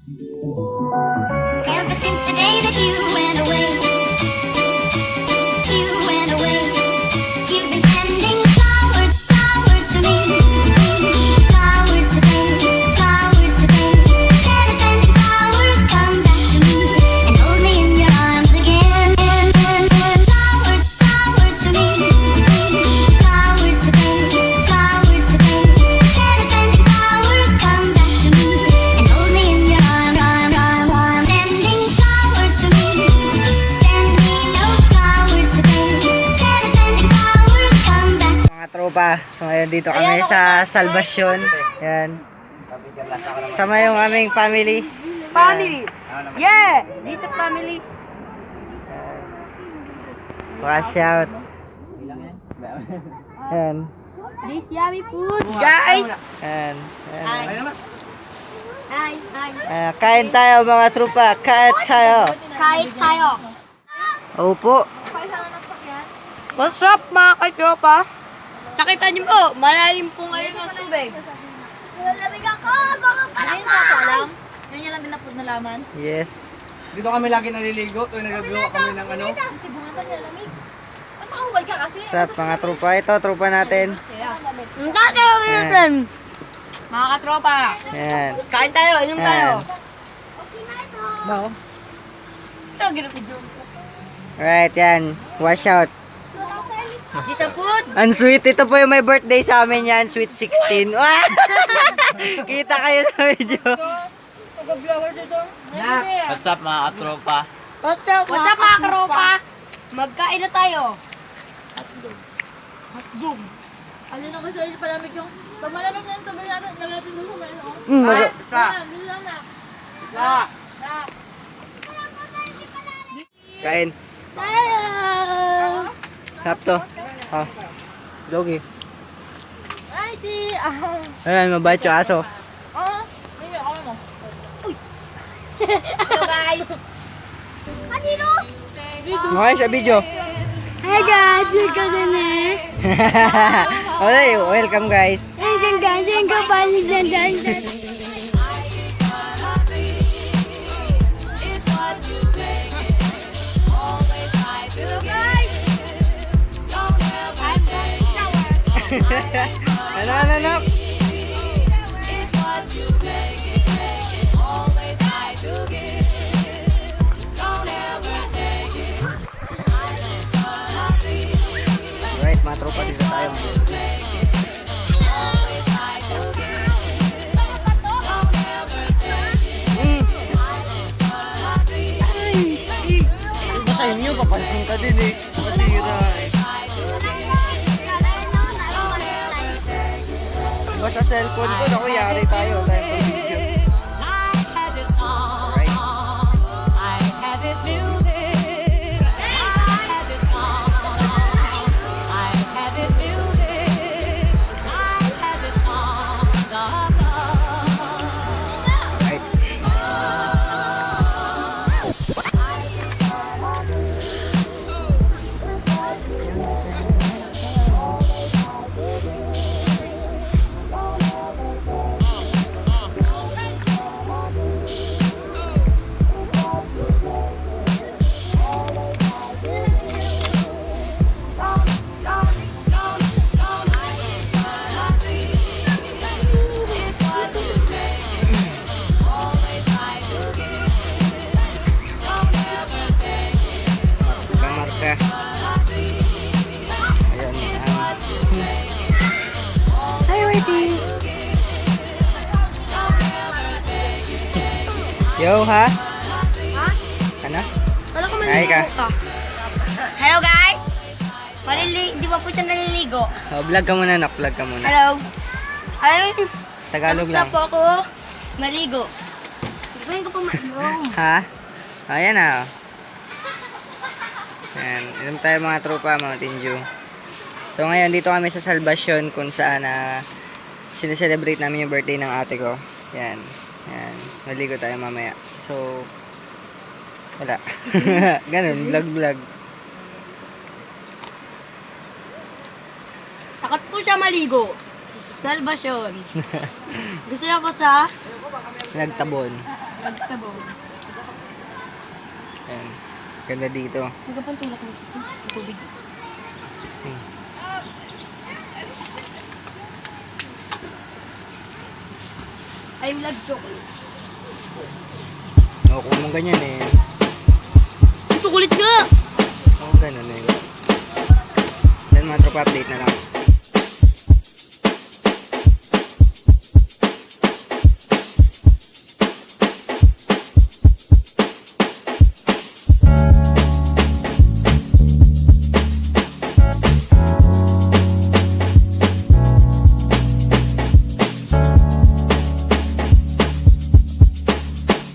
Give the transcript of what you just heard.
Ever since the day that you went away, you've been sending flowers, flowers to me, flowers today, flowers today. Instead of sending flowers, come back to me and hold me in your arms again. Flowers, flowers to me, flowers today, flowers today. Instead of sending flowers, come back to me and hold me in your arms. Sending flowers to me, send me no flowers today. Instead of sending flowers, come back. Mga tropa, so ngayon dito kami sa Salvasyon. Yan. Sama yung aming family. Family. Yeah! This is a family. Wash out. Yan. This yummy food, guys. Yan. Yan. Hi, hi. Kain tayo mga tropa. Kain tayo. Kahit tayo. Opo. What's up mga katropa? Nakita niyo po, malalim po ngayon ang tubig. Lalamig ako, baka Ngayon na po alam. Ngayon niya lang din na po nalaman. Yes. Dito kami lagi naliligo tuwing nagagawa kami ng ano. Kasi bungatan niya lamig. Ba't makahubad ka kasi? Sa mga tropa. Ito, tropa natin. Ang tayo, Yan. friend. Mga katropa, Yan. kain tayo, inom tayo. No. Ito, ginapidyo. Alright, yan. Wash out. This a food. Ang sweet. Ito po yung may birthday sa amin yan. Sweet 16. Wah! Kita kayo sa video. Pag-blower dito. What's up mga katropa? What's up, What's up mga katropa? Magkain na tayo. Hotdog. Ano na kasi yung palamig yung... Pag malamig na yung tubig natin, lagyan natin doon sa may ano. Dito lang na. Kain. Sarap to. Oh. Logi. Ay, di. Ayan, mabait yung aso. Hindi, ako mo. Uy. Hello guys. Kanino? Okay, sa video. Hi guys, ikaw din eh. Okay, welcome guys. Diyan guys, diyan ka pa, diyan guys. Hello guys. Ano? Alright, mga tropa, dito tayo. Iba sa inyo, papansin ka din eh. Masira eh. Iba sa cellphone ko, naku, yari tayo. Tayo pag video. Alright. Alright. Marka. Ayan. Hi, Whitey. Yo, ha? Ha? Ano? Wala ko Hi ka. Hello guys. Di ba po siya naliligo? Oh, vlog ka muna, nak. Vlog ka muna. Hello. Ayun. Tagalog Tapos lang. na po ako maligo. Hindi ko pa maligo. Ha? Ayan na. Ayan. Inom tayo mga tropa, Mountain Dew. So ngayon, dito kami sa Salvasyon kung saan sineselebrate namin yung birthday ng ate ko. Yan. Yan. Maligo tayo mamaya. So, wala. Ganun, vlog. Takot po siya maligo. Salvasyon. Gusto niya ko sa Nagtabon. Ayan. Ganda dito. Nagapantulak mo dito. Tubig. I love chocolate. O, kung mong ganyan eh. Ito kulit nga! Oo, ganun eh. Then mga tropa update na lang.